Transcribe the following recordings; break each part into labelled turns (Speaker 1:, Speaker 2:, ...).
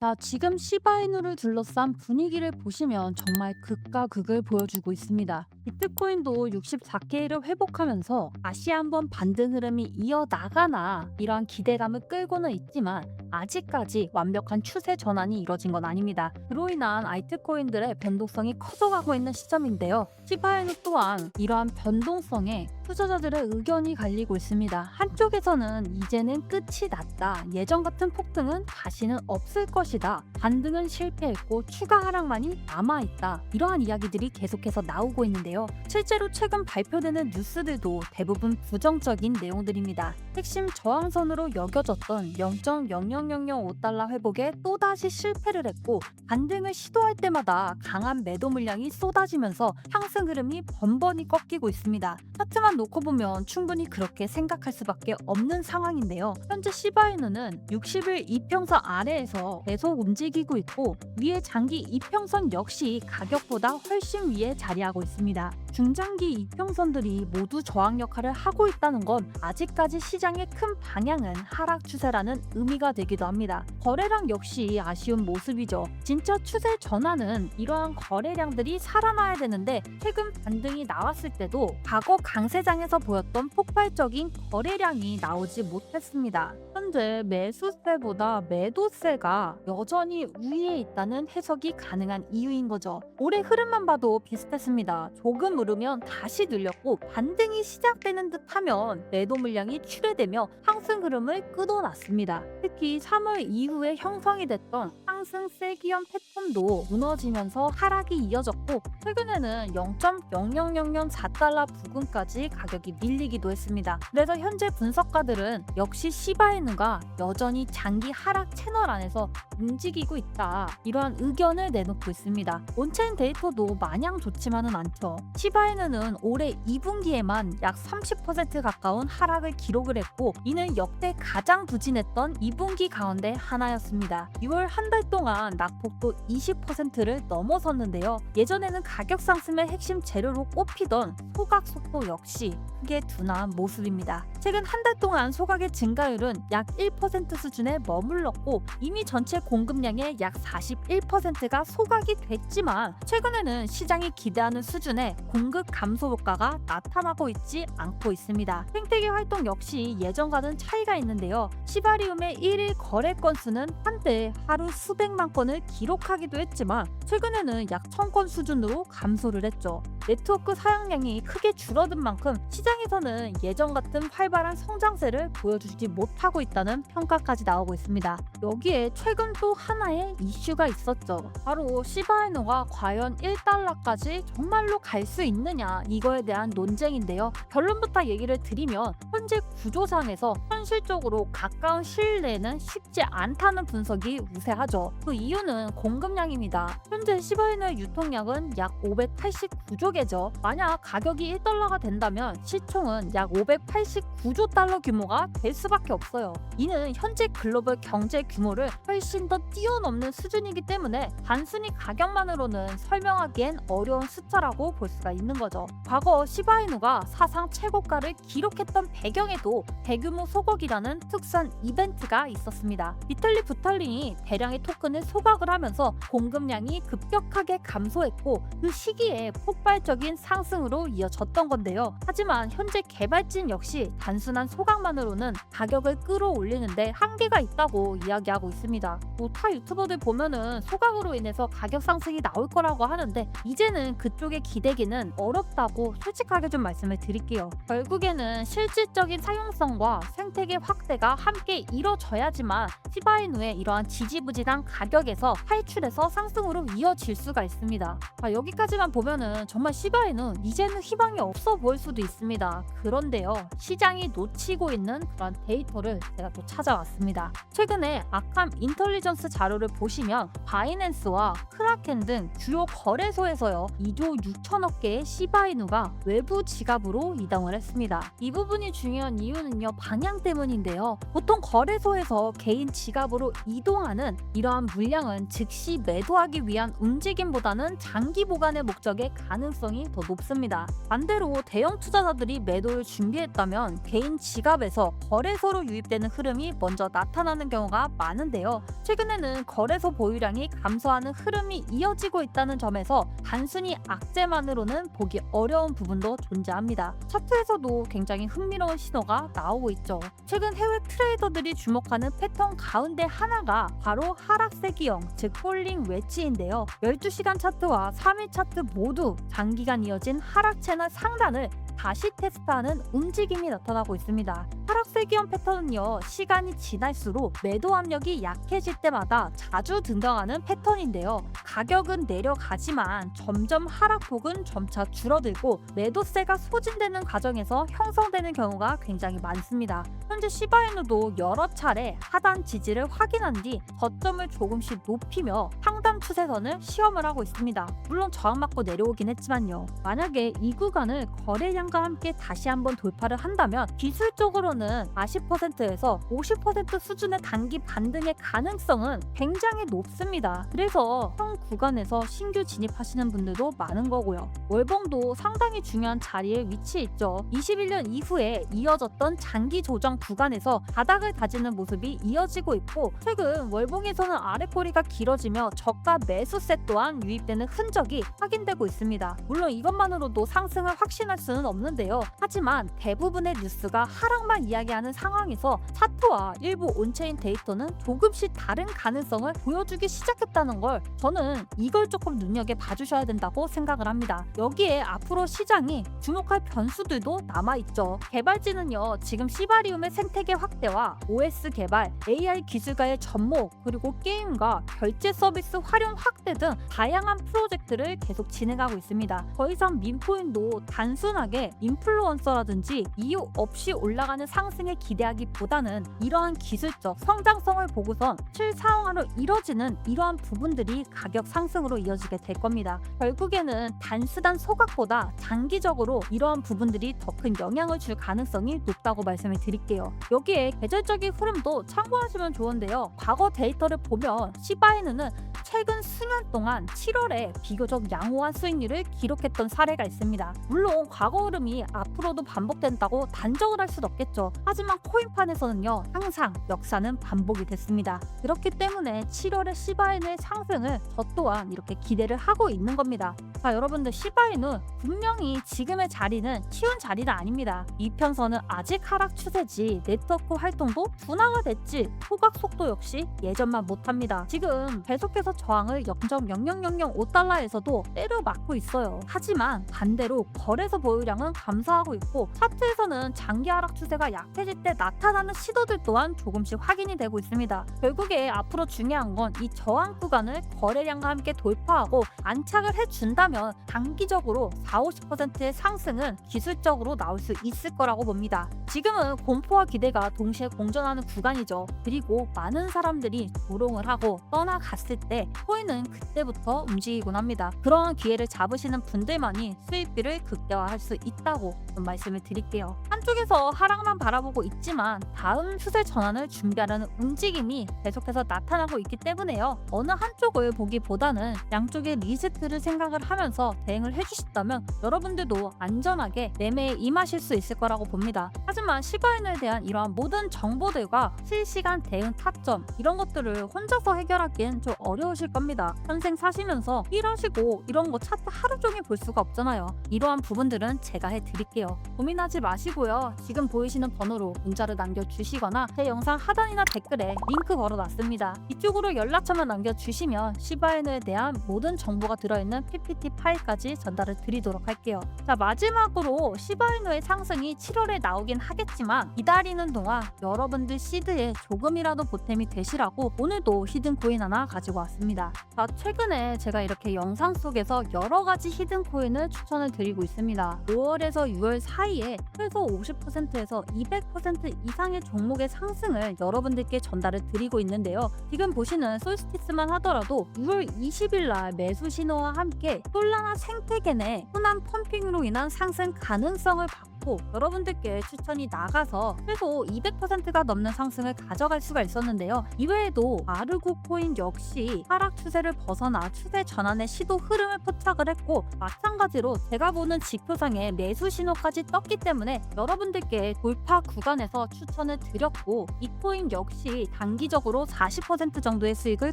Speaker 1: 자, 지금 시바이누를 둘러싼 분위기를 보시면 정말 극과 극을 보여주고 있습니다. 비트코인도 64K를 회복하면서 다시 한번 반등 흐름이 이어나가나 이러한 기대감을 끌고는 있지만 아직까지 완벽한 추세 전환이 이뤄진 건 아닙니다. 그로 인한 알트코인들의 변동성이 커져가고 있는 시점인데요. 시바이누 또한 이러한 변동성에 투자자들의 의견이 갈리고 있습니다. 한쪽에서는 이제는 끝이 났다. 예전 같은 폭등은 다시는 없을 것이다. 반등은 실패했고 추가 하락만이 남아있다. 이러한 이야기들이 계속해서 나오고 있는데요. 실제로 최근 발표되는 뉴스들도 대부분 부정적인 내용들입니다. 핵심 저항선으로 여겨졌던 0.00005달러 회복에 또다시 실패를 했고 반등을 시도할 때마다 강한 매도 물량이 쏟아지면서 상승 흐름이 번번이 꺾이고 있습니다. 차트만 놓고 보면 충분히 그렇게 생각할 수밖에 없는 상황인데요. 현재 시바이누는 60일 이평선 아래에서 계속 움직이고 있고 위에 장기 이평선 역시 가격보다 훨씬 위에 자리하고 있습니다. 중장기 이평선들이 모두 저항 역할을 하고 있다는 건 아직까지 시장의 큰 방향은 하락 추세라는 의미가 되기도 합니다. 거래량 역시 아쉬운 모습이죠. 진짜 추세 전환은 이러한 거래량들이 살아나야 되는데 최근 반등이 나왔을 때도 과거 강세장에서 보였던 폭발적인 거래량이 나오지 못했습니다. 현재 매수세보다 매도세가 여전히 우위에 있다는 해석이 가능한 이유인 거죠. 올해 흐름만 봐도 비슷했습니다. 조금 오르면 다시 늘렸고 반등이 시작되는 듯 하면 매도 물량이 출회되며 상승 흐름을 끊어놨습니다. 특히 3월 이후에 형성이 됐던 상승 세기형 패턴도 무너지면서 하락이 이어졌고 최근에는 0.00004달러 부근까지 가격이 밀리기도 했습니다. 그래서 현재 분석가들은 역시 시바이누가 여전히 장기 하락 채널 안에서 움직이고 있다. 이러한 의견을 내놓고 있습니다. 온체인 데이터도 마냥 좋지만은 않죠. 시바이누는 올해 2분기에만 약 30% 가까운 하락을 기록을 했고 이는 역대 가장 부진했던 2분기 가운데 하나였습니다. 6월 한 달 동안 낙폭도 20%를 넘어섰는데요. 예전에는 가격 상승의 핵심 재료로 꼽히던 소각 속도 역시 크게 둔화한 모습입니다. 최근 한 달 동안 소각의 증가율은 약 1% 수준에 머물렀고 이미 전체 공급량의 약 41%가 소각이 됐지만 최근에는 시장이 기대하는 수준의 공급 감소 효과가 나타나고 있지 않고 있습니다. 생태계 활동 역시 예전과는 차이가 있는데요. 시바리움의 1일 거래 건수는 한때 하루 수백만 건을 기록하기도 했지만 최근에는 약 1000건 수준으로 감소를 했죠. 네트워크 사용량이 크게 줄어든 만큼 시장에서는 예전 같은 활발한 성장세를 보여주지 못하고 있다는 평가까지 나오고 있습니다. 여기에 최근 또 하나의 이슈가 있었죠. 바로 시바이누가 과연 1달러까지 정말로 갈 수 있느냐 이거에 대한 논쟁인데요. 결론부터 얘기를 드리면 현재 구조상에서 현실적으로 가까운 시일 내에는 쉽지 않다는 분석이 우세하죠. 그 이유는 공급량입니다. 현재 시바이누의 유통량은 약 589조 개죠. 만약 가격이 1달러가 된다면 시총은 약 589조 달러 규모가 될 수밖에 없어요. 이는 현재 글로벌 경제 규모를 훨씬 더 뛰어넘는 수준이기 때문에 단순히 가격만으로는 설명하기엔 어려운 숫자라고 볼 수가 있는 거죠. 과거 시바이누가 사상 최고가를 기록했던 배경에도 대규모 소각이라는 특수한 이벤트가 있었습니다. 비틀리 부탈린이 대량의 토큰을 소각을 하면서 공급량이 급격하게 감소했고 그 시기에 폭발적인 상승으로 이어졌던 건데요. 하지만 현재 개발진 역시 단순한 소각만으로는 가격을 끌어올리는데 한계가 있다고 이야기하고 있습니다. 타 유튜버들 보면은 소각으로 인해서 가격 상승이 나올 거라고 하는데 이제는 그쪽에 기대기는 어렵다고 솔직하게 좀 말씀을 드릴게요. 결국에는 실질적인 사용성과 생태계 확대가 함께 이뤄져야지만 시바이누의 이러한 지지부진한 가격에서 탈출해서 상승으로 이어질 수가 있습니다. 여기까지만 보면은 정말 시바이누 이제는 희망이 없어 보일 수도 있습니다. 그런데요, 시장이 놓치고 있는 그런 데이터를 제가 또 찾아왔습니다. 최근에 아캄 인텔리전스 자료를 보시면 바이낸스와 크라켄 등 주요 거래소에서요 2조 6천억 개의 시바이누가 외부 지갑으로 이동을 했습니다. 이 부분이 중요한 이유는요 방향 때문인데요. 보통 거래소에서 개인 지갑으로 이동하는 이러한 물량은 즉시 매도하기 위한 움직임보다는 장기 보관의 목적의 가능성이 가능성이 더 높습니다. 반대로 대형 투자자들이 매도를 준비했다면 개인 지갑에서 거래소로 유입되는 흐름이 먼저 나타나는 경우가 많은데요. 최근에는 거래소 보유량이 감소하는 흐름이 이어지고 있다는 점에서 단순히 악재만으로는 보기 어려운 부분도 존재합니다. 차트에서도 굉장히 흥미로운 신호가 나오고 있죠. 최근 해외 트레이더들이 주목하는 패턴 가운데 하나가 바로 하락세 기형, 즉 폴링 웨지인데요. 12시간 차트와 3일 차트 모두 장기간 이어진 하락 채널 상단을 다시 테스트하는 움직임이 나타나고 있습니다. 하락세 기형 패턴은요, 시간이 지날수록 매도 압력이 약해질 때마다 자주 등장하는 패턴인데요. 가격은 내려가지만 점점 하락폭은 점차 줄어들고 매도세가 소진되는 과정에서 형성되는 경우가 굉장히 많습니다. 현재 시바이누도 여러 차례 하단 지지를 확인한 뒤 저점을 조금씩 높이며 상단 추세선을 시험을 하고 있습니다. 물론 저항받고 내려오긴 했지만요. 만약에 이 구간을 거래량과 함께 다시 한번 돌파를 한다면 기술적으로는 40%에서 50% 수준의 단기 반등의 가능성은 굉장히 높습니다. 그래서 현 구간에서 신규 진입하시는 분들도 많은 거고요. 월봉도 상당히 중요한 자리에 위치해 있죠. 21년 이후에 이어졌던 장기 조정 구간에서 바닥을 다지는 모습이 이어지고 있고, 최근 월봉에서는 아랫꼬리가 길어지며 저가 매수세 또한 유입되는 흔적이 확인되고 있습니다. 물론 이것만으로도 상승을 확신할 수는 없는데요. 하지만 대부분의 뉴스가 하락만 이야기하는 상황에서 차트와 일부 온체인 데이터는 조금씩 다른 가능성을 보여주기 시작했다는 걸, 저는 이걸 조금 눈여겨 봐주셔야 된다고 생각을 합니다. 여기에 앞으로 시장이 주목할 변수들도 남아있죠. 개발진은요, 지금 시바리움의 생태계 확대와 OS 개발, AI 기술가의 접목, 그리고 게임과 결제 서비스 활용 확대 등 다양한 프로젝트를 계속 진행하고 있습니다. 더 이상 민코인도 단순하게 인플루언서라든지 이유 없이 올라가는 상승에 기대하기보다는 이러한 기술적 성장성을 보고선 실상화로 이뤄지는 이러한 부분들이 가격 상승으로 이어지게 될 겁니다. 결국에는 단순한 소각보다 장기적으로 이러한 부분들이 더 큰 영향을 줄 가능성이 높다고 말씀을 드릴게요. 여기에 계절적인 흐름도 참고하시면 좋은데요. 과거 데이터를 보면 시바이누는 최근 수년 동안 7월에 비교적 양호한 수익률을 기록했던 사례가 있습니다. 물론 과거 흐름이 앞으로도 반복된다고 단정을 할 수는 없겠죠. 하지만 코인판에서는요, 항상 역사는 반복이 됐습니다. 그렇기 때문에 7월의 시바이누의 상승을 저 또한 이렇게 기대를 하고 있는 겁니다. 자, 여러분들, 시바이누 분명히 지금의 자리는 쉬운 자리는 아닙니다. 이편선은 아직 하락 추세지 네트워크 활동도 둔화가 됐지 소각 속도 역시 예전만 못합니다. 지금 계속해서 저항을 0.00005달러에서도 때려맞고 있어요. 하지만 반대로 거래소 보유량은 감소하고 있고, 차트에서는 장기 하락 추세가 약해질 때 나타나는 시도들 또한 조금씩 확인이 되고 있습니다. 결국에 앞으로 중요한 건 이 저항 구간을 거래량과 함께 돌파하고 안착을 해준다면 단기적으로 40~50%의 상승은 기술적으로 나올 수 있을 거라고 봅니다. 지금은 공포와 기대가 동시에 공존하는 구간이죠. 그리고 많은 사람들이 조롱을 하고 떠나갔을 때 코인은 그때부터 움직이곤 합니다. 그런 기회를 잡으시는 분들만이 수익비를 극대화할 수 있다고 좀 말씀을 드릴게요. 한쪽에서 하락만 바라보고 있지만 다음 추세 전환을 준비하려는 움직임이 계속해서 나타나고 있기 때문에요. 어느 한쪽을 보기보다는 양쪽의 리스크를 생각을 하면서 대응을 해주신다면 여러분들도 안전하게 매매에 임하실 수 있을 거라고 봅니다. 하지만 시바이누에 대한 이러한 모든 정보들과 실시간 대응 타점, 이런 것들을 혼자서 해결하기엔 좀 어려우실 겁니다. 현생 사시면서 일하시고 이런 거 차트 하루 종일 볼 수가 없잖아요. 이러한 부분들은 제가 해드릴게요. 고민하지 마시고요. 지금 보이시는 번호로 문자를 남겨주시거나 제 영상 하단이나 댓글에 링크 걸어놨습니다. 이쪽으로 연락처만 남겨주시면 시바이누에 대한 모든 정보가 들어있는 PPT 파일까지 전달을 드리도록 할게요. 자, 마지막으로 시바이누의 상승이 7월에 나오긴 하겠지만 기다리는 동안 여러분들 시드에 조금이라도 보탬이 되시라고 오늘도 히든코인 하나 가지고 왔습니다. 자, 최근에 제가 이렇게 영상 속에서 여러 가지 히든코인을 추천을 드리고 있습니다. 5월에서 6월 사이에 최소 50%에서 200% 이상의 종목의 상승을 여러분들께 전달을 드리고 있는데요. 지금 보시는 솔스티스만 하더라도 6월 20일 날 매수 신호와 함께 솔라나 생태계 내 순환 펌핑으로 인한 상승 가능성을 받고 않고 여러분들께 추천이 나가서 최소 200%가 넘는 상승을 가져갈 수가 있었는데요. 이외에도 아르고 코인 역시 하락 추세를 벗어나 추세 전환의 시도 흐름을 포착을 했고, 마찬가지로 제가 보는 지표상의 매수 신호까지 떴기 때문에 여러분들께 돌파 구간에서 추천을 드렸고, 이 코인 역시 단기적으로 40% 정도의 수익을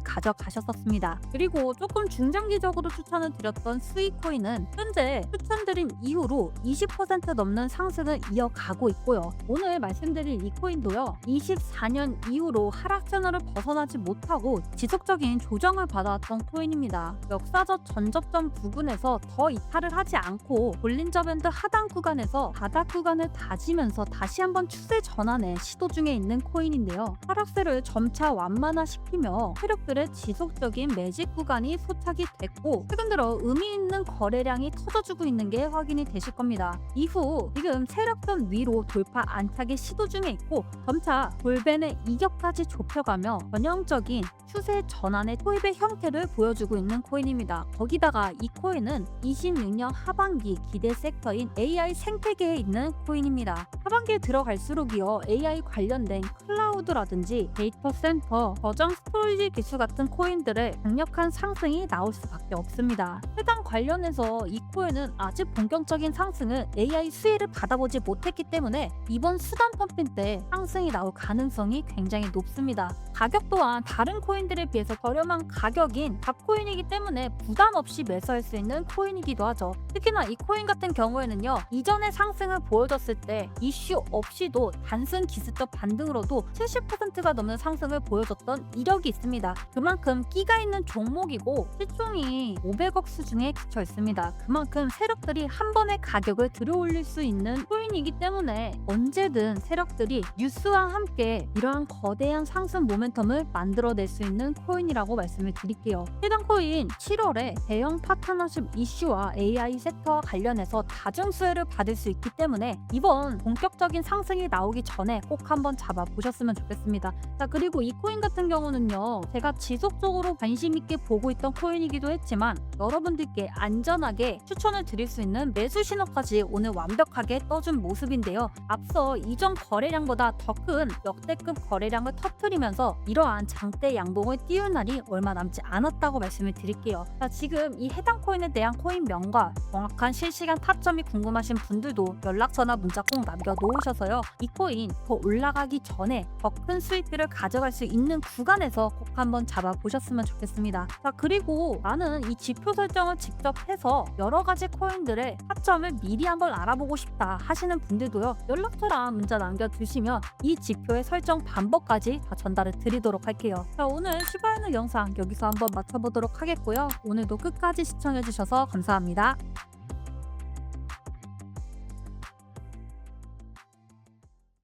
Speaker 1: 가져가셨었습니다. 그리고 조금 중장기적으로 추천을 드렸던 스위코인은 현재 추천드린 이후로 20% 넘는 상승을 이어가고 있고요. 오늘 말씀드릴 이 코인도요, 24년 이후로 하락 채널을 벗어나지 못하고 지속적인 조정을 받아왔던 코인입니다. 역사적 전접점 부근에서 더 이탈을 하지 않고 볼린저 밴드 하단 구간에서 바닥 구간을 다지면서 다시 한번 추세 전환의 시도 중에 있는 코인인데요. 하락세를 점차 완만화시키며 세력들의 지속적인 매집 구간이 포착이 됐고, 최근 들어 의미 있는 거래량이 터져주고 있는 게 확인이 되실 겁니다. 이후 지금 세력선 위로 돌파 안착의 시도 중에 있고, 점차 골벤의 이격까지 좁혀가며 전형적인 추세 전환의 토입의 형태를 보여주고 있는 코인입니다. 거기다가 이 코인은 26년 하반기 기대 섹터인 AI 생태계에 있는 코인입니다. 하반기에 들어갈수록이요, AI 관련된 클라우드라든지 데이터 센터, 저장 스토리지 기술 같은 코인들의 강력한 상승이 나올 수밖에 없습니다. 해당 관련해서 이 코인은 아직 본격적인 상승은 AI 수혜를 받아보지 못했기 때문에 이번 수단 펌핑 때 상승이 나올 가능성이 굉장히 높습니다. 가격 또한 다른 코인들에 비해서 저렴한 가격인 값코인이기 때문에 부담 없이 매수할 수 있는 코인이기도 하죠. 특히나 이 코인 같은 경우에는요, 이전의 상승을 보여줬을 때 이슈 없이도 단순 기술적 반등으로도 70%가 넘는 상승을 보여줬던 이력이 있습니다. 그만큼 끼가 있는 종목이고 시총이 500억 수준에 그쳐 있습니다. 그만큼 세력들이 한 번에 가격을 들어올릴 수 있는 코인이기 때문에 언제든 세력들이 뉴스와 함께 이러한 거대한 상승 모멘텀을 만들어낼 수 있는 코인이라고 말씀을 드릴게요. 해당 코인 7월에 대형 파트너십 이슈와 AI 섹터와 관련해서 다중수혜를 받을 수 있기 때문에 이번 본격적인 상승이 나오기 전에 꼭 한번 잡아보셨으면 좋겠습니다. 자, 그리고 이 코인 같은 경우는요, 제가 지속적으로 관심 있게 보고 있던 코인이기도 했지만 여러분들께 안전하게 추천을 드릴 수 있는 매수 신호까지 오늘 완벽하게 떠준 모습인데요. 앞서 이전 거래량보다 더 큰 역대급 거래량을 터뜨리면서 이러한 장대 양봉을 띄울 날이 얼마 남지 않았다고 말씀을 드릴게요. 자, 지금 이 해당 코인에 대한 코인명과 정확한 실시간 타점이 궁금하신 분들도 연락처나 문자 꼭 남겨놓으셔서요, 이 코인 더 올라가기 전에 더 큰 수익들을 가져갈 수 있는 구간에서 꼭 한번 잡아보셨으면 좋겠습니다. 자, 그리고 나는 이 지표 설정을 직접 해서 여러 가지 코인들의 타점을 미리 한번 알아보고 싶다 하시는 분들도요, 연락처랑 문자 남겨주시면 이 지표의 설정 방법까지 다 전달을 드리도록 할게요. 자, 오늘 슈바이너 영상 여기서 한번 마쳐보도록 하겠고요. 오늘도 끝까지 시청해주셔서 감사합니다.